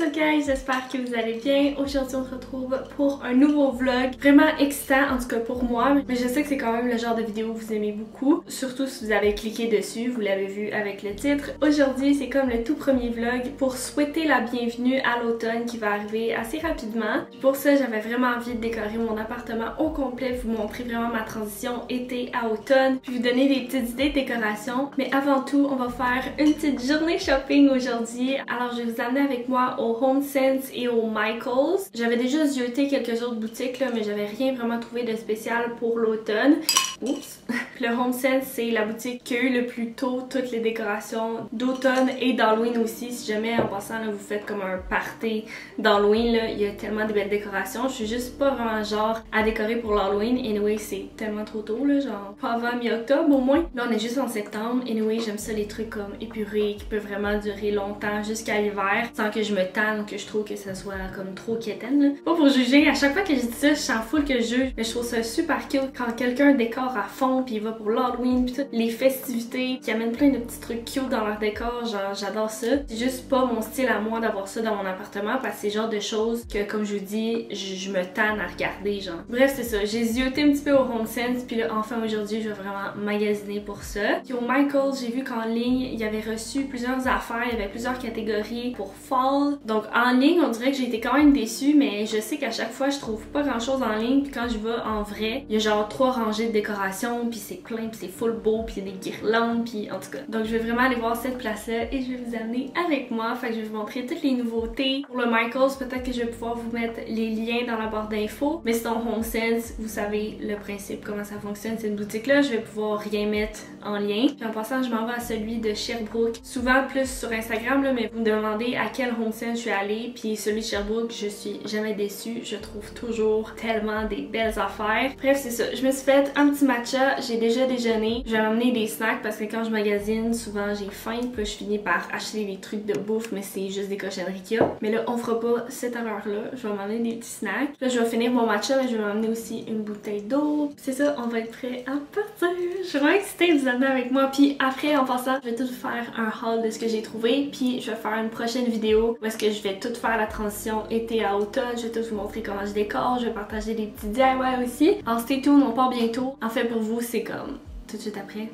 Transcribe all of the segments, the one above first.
up guys, j'espère que vous allez bien. Aujourd'hui on se retrouve pour un nouveau vlog vraiment excitant, en tout cas pour moi, mais je sais que c'est quand même le genre de vidéo que vous aimez beaucoup, surtout si vous avez cliqué dessus, vous l'avez vu avec le titre. Aujourd'hui c'est comme le tout premier vlog pour souhaiter la bienvenue à l'automne qui va arriver assez rapidement. Pour ça j'avais vraiment envie de décorer mon appartement au complet, vous montrer vraiment ma transition été à automne, puis vous donner des petites idées de décoration. Mais avant tout on va faire une petite journée shopping aujourd'hui. Alors je vais vous amener avec moi au HomeSense et au Michaels. J'avais déjà zioté quelques autres boutiques là, mais j'avais rien vraiment trouvé de spécial pour l'automne. Oups! Le HomeSense c'est la boutique qui a eu le plus tôt toutes les décorations d'automne et d'Halloween aussi. Si jamais en passant là, vous faites comme un party d'Halloween, là, il y a tellement de belles décorations. Je suis juste pas vraiment genre à décorer pour l'Halloween. Anyway, c'est tellement trop tôt là, genre pas avant mi-octobre au moins. Là on est juste en septembre. Anyway, j'aime ça les trucs comme épurés qui peuvent vraiment durer longtemps jusqu'à l'hiver sans que je me tanne, que je trouve que ça soit comme trop quétaine là. Pas pour juger, à chaque fois que je dis ça, je sens full que je juge, mais je trouve ça super cute quand quelqu'un décore à fond puis il va pour l'Halloween puis toutes les festivités qui amènent plein de petits trucs cute dans leur décor, genre j'adore ça. C'est juste pas mon style à moi d'avoir ça dans mon appartement parce que c'est le genre de choses que comme je vous dis, je me tanne à regarder genre. Bref c'est ça, j'ai zioté un petit peu au HomeSense puis là enfin aujourd'hui je vais vraiment magasiner pour ça. Puis au Michaels, j'ai vu qu'en ligne il y avait reçu plusieurs affaires, il y avait plusieurs catégories pour fall. Donc en ligne on dirait que j'ai été quand même déçue, mais je sais qu'à chaque fois je trouve pas grand chose en ligne, puis quand je vais en vrai, il y a genre 3 rangées de décoration, puis c'est plein, puis c'est full beau, puis il y a des guirlandes, puis en tout cas. Donc je vais vraiment aller voir cette place-là et je vais vous amener avec moi. Fait que je vais vous montrer toutes les nouveautés. Pour le Michaels, peut-être que je vais pouvoir vous mettre les liens dans la barre d'infos, mais sinon HomeSense, vous savez le principe, comment ça fonctionne cette boutique-là, je vais pouvoir rien mettre en lien. Puis en passant, je m'en vais à celui de Sherbrooke, souvent plus sur Instagram là, mais vous me demandez à quel HomeSense je suis allée, puis celui de Sherbrooke, je suis jamais déçue, je trouve toujours tellement des belles affaires. Bref, c'est ça, je me suis fait un petit matcha, j'ai déjà déjeuné, je vais m'amener des snacks parce que quand je magasine, souvent j'ai faim, puis je finis par acheter des trucs de bouffe, mais c'est juste des cochonneries qu'il y a. Mais là, on fera pas cette erreur-là, je vais m'amener des petits snacks. Là, je vais finir mon matcha, mais je vais m'amener aussi une bouteille d'eau. C'est ça, on va être prêt à partir. Je suis vraiment excitée de vous amener avec moi, puis après, en passant, je vais tout faire un haul de ce que j'ai trouvé, puis je vais faire une prochaine vidéo où est-ce que je vais tout faire la transition été à automne, je vais tout vous montrer comment je décore, je vais partager des petits DIY aussi. Alors stay tuned, on part bientôt. En fait pour vous c'est comme tout de suite après.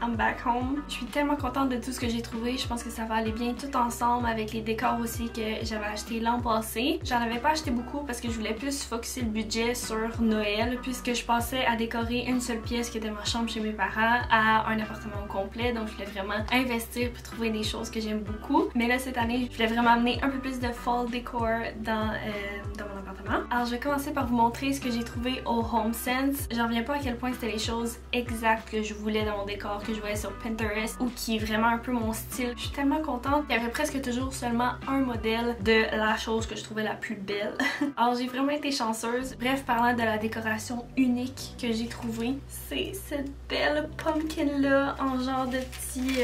I'm back home. Je suis tellement contente de tout ce que j'ai trouvé. Je pense que ça va aller bien tout ensemble avec les décors aussi que j'avais acheté l'an passé. J'en avais pas acheté beaucoup parce que je voulais plus focusser le budget sur Noël puisque je pensais à décorer une seule pièce qui était ma chambre chez mes parents à un appartement complet. Donc je voulais vraiment investir pour trouver des choses que j'aime beaucoup. Mais là cette année, je voulais vraiment amener un peu plus de fall décor dans mon appartement. Alors je vais commencer par vous montrer ce que j'ai trouvé au HomeSense. J'en reviens pas à quel point c'était les choses exactes que je voulais dans mon décor, que je voyais sur Pinterest ou qui est vraiment un peu mon style. Je suis tellement contente. Il y avait presque toujours seulement un modèle de la chose que je trouvais la plus belle. Alors j'ai vraiment été chanceuse. Bref, parlant de la décoration unique que j'ai trouvée, c'est cette belle pumpkin là en genre de petit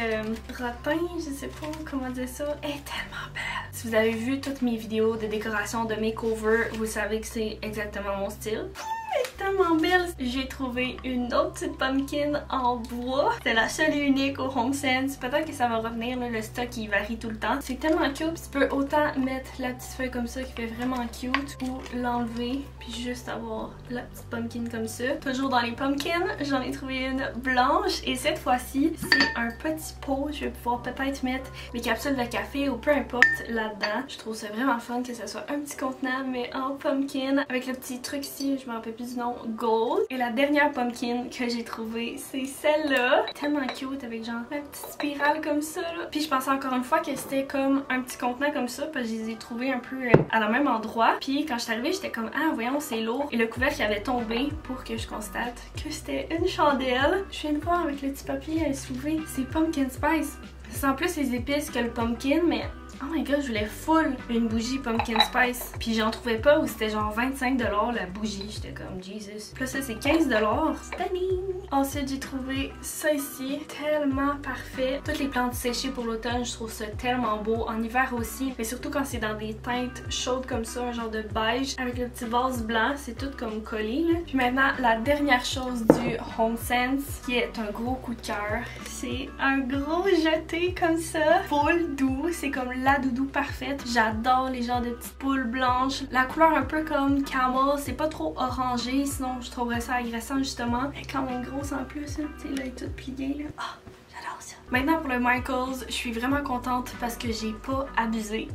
rotin, je sais pas comment dire ça. Elle est tellement belle. Si vous avez vu toutes mes vidéos de décoration de makeover, vous savez que c'est exactement mon style. Elle est tellement belle. J'ai trouvé une autre petite pumpkin en bois. C'est la seule et unique au HomeSense. Peut-être que ça va revenir, là, le stock il varie tout le temps. C'est tellement cute. Tu peux autant mettre la petite feuille comme ça qui fait vraiment cute ou l'enlever puis juste avoir la petite pumpkin comme ça. Toujours dans les pumpkins, j'en ai trouvé une blanche et cette fois-ci c'est un petit pot. Je vais pouvoir peut-être mettre mes capsules de café ou peu importe là-dedans. Je trouve ça vraiment fun que ça soit un petit contenant mais en pumpkin avec le petit truc ici, je me rappelle plus du nom, gold. Et la dernière pumpkin que j'ai trouvée, c'est celle-là. Tellement cute avec genre la petite spirale comme ça là. Puis je pensais encore une fois que c'était comme un petit contenant comme ça parce que je les ai trouvés un peu à la même endroit. Puis quand je suis arrivée, j'étais comme ah voyons c'est lourd. Et le couvercle avait tombé pour que je constate que c'était une chandelle. Je viens de voir avec le petit papier à soulever, c'est pumpkin spice. C'est en plus les épices que le pumpkin mais oh my god, je voulais full une bougie pumpkin spice. Puis j'en trouvais pas où c'était genre 25$ la bougie. J'étais comme Jesus. Puis là ça c'est 15$. Stunning! Ensuite j'ai trouvé ça ici. Tellement parfait. Toutes les plantes séchées pour l'automne, je trouve ça tellement beau. En hiver aussi. Mais surtout quand c'est dans des teintes chaudes comme ça, un genre de beige. Avec le petit vase blanc, c'est tout comme collé là. Puis maintenant la dernière chose du HomeSense qui est un gros coup de cœur. C'est un gros jeté comme ça. Full doux. C'est comme la doudou parfaite. J'adore les genres de petites poules blanches. La couleur un peu comme camel, c'est pas trop orangé, sinon je trouverais ça agressant justement. Elle est quand même grosse en plus, hein. Tu sais, là, elle est toute pliée là. Oh, j'adore ça. Maintenant pour le Michaels, je suis vraiment contente parce que j'ai pas abusé.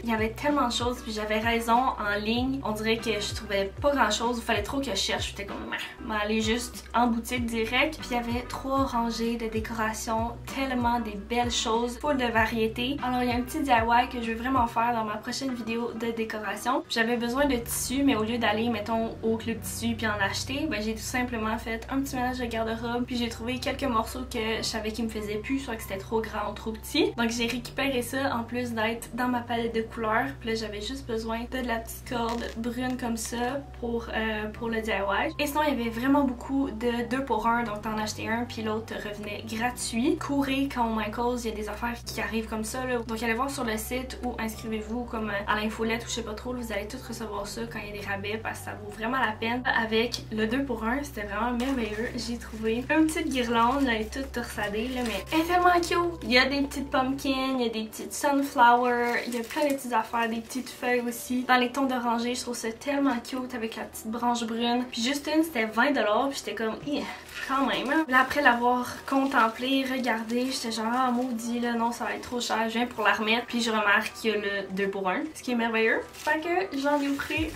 Il y avait tellement de choses puis j'avais raison en ligne. On dirait que je trouvais pas grand chose. Il fallait trop que je cherche. J'étais comme aller juste en boutique direct. Puis il y avait 3 rangées de décoration. Tellement des belles choses. Full de variétés. Alors il y a un petit DIY que je veux vraiment faire dans ma prochaine vidéo de décoration. J'avais besoin de tissu mais au lieu d'aller mettons au club tissu puis en acheter, ben j'ai tout simplement fait un petit ménage de garde-robe. Puis j'ai trouvé quelques morceaux que je savais qui me faisaient plus, soit que c'était trop grand ou trop petit. Donc j'ai récupéré ça en plus d'être dans ma palette de couleurs. Puis là j'avais juste besoin de la petite corde brune comme ça pour le DIY. Et sinon il y avait vraiment beaucoup de 2 pour 1, donc t'en achetais un puis l'autre revenait gratuit. Courez quand au Michaels il y a des affaires qui arrivent comme ça là. Donc allez voir sur le site ou inscrivez-vous comme à l'infolette ou je sais pas trop, vous allez tous recevoir ça quand il y a des rabais parce que ça vaut vraiment la peine. Avec le 2 pour 1, c'était vraiment merveilleux. J'ai trouvé une petite guirlande, là, elle est toute torsadée là, mais elle est tellement cute. Il y a des petites pumpkins, il y a des petites sunflowers, il y a plein de petites affaires, des petites feuilles aussi. Dans les tons d'oranger, je trouve ça tellement cute avec la petite branche brune. Puis juste une, c'était 20$, puis j'étais comme, quand même. Hein? Là après l'avoir contemplé, regardé, j'étais genre, ah maudit là, non ça va être trop cher, je viens pour la remettre. Puis je remarque qu'il y a le 2 pour 1, ce qui est merveilleux. Fait que j'en ai pris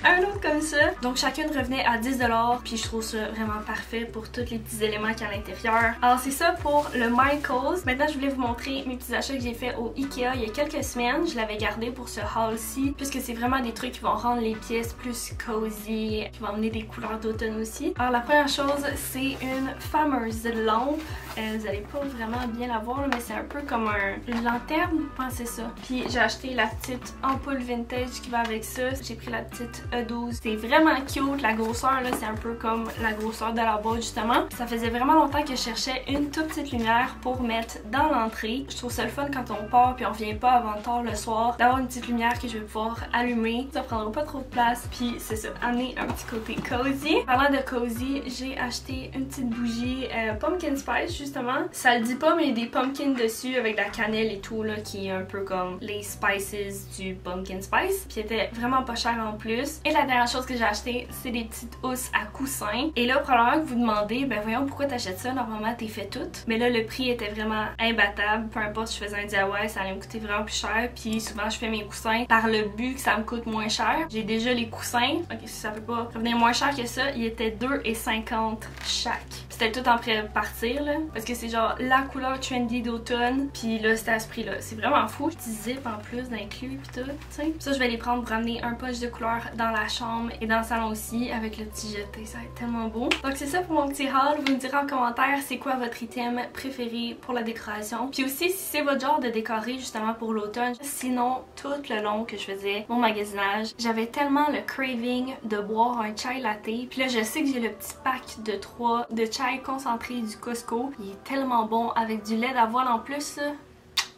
un autre comme ça. Donc chacune revenait à 10$, puis je trouve ça vraiment parfait pour tous les petits éléments qu'il y a à l'intérieur. Alors c'est ça pour le Michaels. Maintenant je voulais vous montrer mes petits achats que j'ai fait au Ikea il y a quelques semaines. Je l'avais gardé pour ce haul-ci puisque c'est vraiment des trucs qui vont rendre les pièces plus cozy, qui vont amener des couleurs d'automne aussi. Alors la première chose c'est une fameuse lampe. Vous allez pas vraiment bien la voir là, mais c'est un peu comme une lanterne, pensez ça. Puis j'ai acheté la petite ampoule vintage qui va avec ça. J'ai pris la petite E12. C'est vraiment cute. La grosseur là, c'est un peu comme la grosseur de la boîte justement. Ça faisait vraiment longtemps que je cherchais une toute petite lumière pour mettre dans l'entrée. Je trouve ça le fun quand on part puis on revient pas avant tard le soir d'avoir une petite lumière que je vais pouvoir allumer. Ça prendra pas trop de place. Puis c'est ça, amener un petit côté cozy. Parlant de cozy, j'ai acheté une petite bougie pumpkin spice justement. Ça le dit pas mais il y a des pumpkins dessus avec de la cannelle et tout là qui est un peu comme les spices du pumpkin spice. Puis elle était vraiment pas cher en plus. housses. Et la dernière chose que j'ai acheté, c'est des petites housses à coussins. Et là, probablement que vous demandez, ben voyons pourquoi t'achètes ça, normalement t'es fait toutes. Mais là, le prix était vraiment imbattable. Peu importe si je faisais un DIY, ça allait me coûter vraiment plus cher. Puis souvent, je fais mes coussins par le but que ça me coûte moins cher. J'ai déjà les coussins. Ok, si ça peut pas revenir moins cher que ça, il était 2,50 chaque. C'était tout en pré-partir là, parce que c'est genre la couleur trendy d'automne. Puis là, c'était à ce prix-là. C'est vraiment fou. Petit zip en plus d'inclus puis tout, tu sais. Ça, je vais les prendre pour ramener un poche de couleur dans la chambre et dans le salon aussi avec le petit jeté. Ça va être tellement beau. Donc c'est ça pour mon petit haul. Vous me direz en commentaire c'est quoi votre item préféré pour la décoration. Puis aussi si c'est votre genre de décorer justement pour l'automne. Sinon, tout le long que je faisais mon magasinage, j'avais tellement le craving de boire un chai latte. Puis là, je sais que j'ai le petit pack de 3 de chai concentré du Costco. Il est tellement bon avec du lait d'avoine en plus.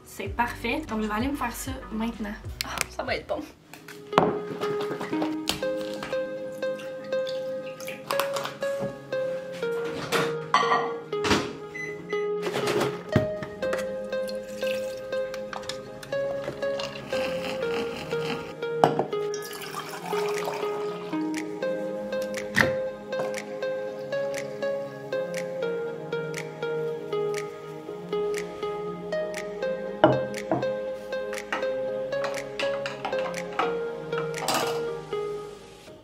C'est parfait. Donc je vais aller me faire ça maintenant. Oh, ça va être bon.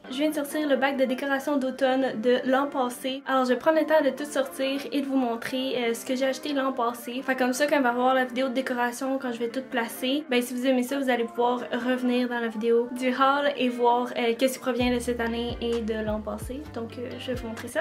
Je viens de sortir le bac de décoration d'automne de l'an passé. Alors je vais prendre le temps de tout sortir et de vous montrer ce que j'ai acheté l'an passé. Fait comme ça, quand on va voir la vidéo de décoration, quand je vais tout placer, ben si vous aimez ça, vous allez pouvoir revenir dans la vidéo du haul et voir qu'est-ce qui provient de cette année et de l'an passé. Donc je vais vous montrer ça.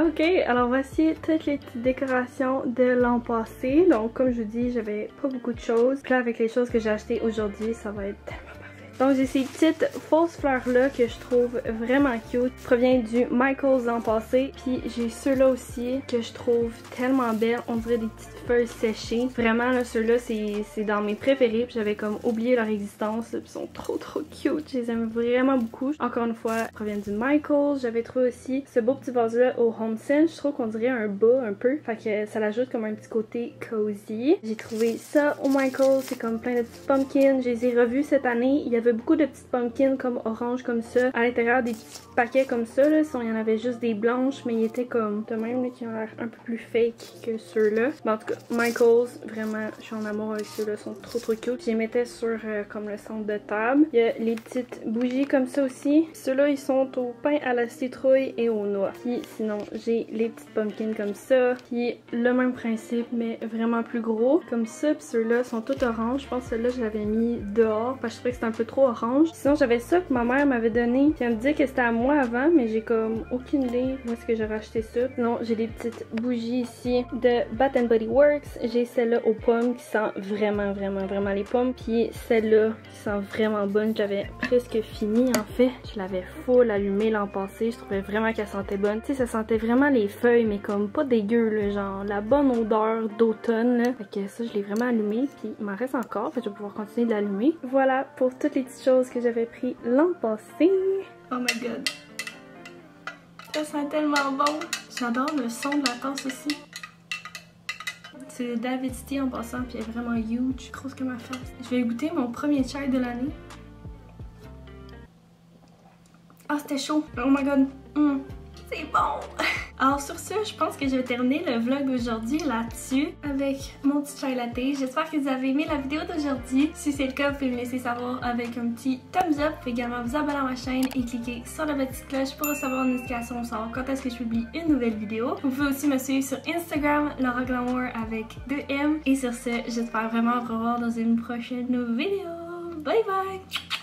Ok, alors voici toutes les petites décorations de l'an passé. Donc comme je vous dis, j'avais pas beaucoup de choses. Puis là, avec les choses que j'ai achetées aujourd'hui, ça va être tellement parfait. Donc j'ai ces petites fausses fleurs là que je trouve vraiment cute. Ça provient du Michaels l'an passé. Puis j'ai ceux-là aussi que je trouve tellement belles. On dirait des petites feuilles séchées. Vraiment là, ceux-là c'est dans mes préférés. Puis j'avais comme oublié leur existence. Puis ils sont trop cute. Je les aime vraiment beaucoup. Encore une fois, ils proviennent du Michaels. J'avais trouvé aussi ce beau petit vase là au HomeSense. Je trouve qu'on dirait un bas un peu. Fait que ça l'ajoute comme un petit côté cozy. J'ai trouvé ça au Michaels. C'est comme plein de petites pumpkins. Je les ai revus cette année. Il y avait beaucoup de petites pumpkins comme orange comme ça. À l'intérieur des petits paquets comme ça. Là. Il y en avait juste des blanches. Mais ils étaient comme de même là, qui ont l'air un peu plus fake que ceux-là. Mais en tout cas, Michaels, vraiment, je suis en amour avec ceux-là. Ils sont trop cute. Je les mettais sur comme le centre de table. Il y a les petites bougies comme ça aussi. Ceux-là, ils sont au pain à la citrouille et aux noix. Puis sinon, j'ai les petites pumpkins comme ça. Puis le même principe, mais vraiment plus gros. Comme ça, puis ceux-là sont tous orange. Je pense que ceux-là, je l'avais mis dehors parce que je trouvais que c'était un peu trop orange. Sinon, j'avais ça que ma mère m'avait donné. Puis elle me disait que c'était à moi avant, mais j'ai comme aucune idée où est-ce que j'ai racheté ça. Sinon, j'ai des petites bougies ici de Bath & Body Works. J'ai celle-là aux pommes qui sent vraiment les pommes. Puis celle-là qui sent vraiment bonne. J'avais presque fini en fait. Je l'avais full allumée l'an passé. Je trouvais vraiment qu'elle sentait bonne. Tu sais, ça sentait vraiment les feuilles, mais comme pas dégueu, là, genre la bonne odeur d'automne. Fait que ça, je l'ai vraiment allumé. Puis il m'en reste encore. Fait que je vais pouvoir continuer de l'allumer. Voilà pour toutes les petites choses que j'avais pris l'an passé. Oh my god. Ça sent tellement bon. J'adore le son de la tasse aussi. C'est d'Avidity en passant, puis elle est vraiment huge, grosse comme ma face. Je vais goûter mon premier chai de l'année. Ah, c'était chaud. Oh my god. C'est bon. Alors sur ce, je pense que je vais terminer le vlog d'aujourd'hui là-dessus avec mon petit chai latte. J'espère que vous avez aimé la vidéo d'aujourd'hui. Si c'est le cas, vous pouvez me laisser savoir avec un petit thumbs up. Vous pouvez également vous abonner à ma chaîne et cliquer sur la petite cloche pour recevoir une notification pour savoir quand est-ce que je publie une nouvelle vidéo. Vous pouvez aussi me suivre sur Instagram, Laura Glamour avec 2M. Et sur ce, j'espère vraiment vous revoir dans une prochaine vidéo. Bye bye!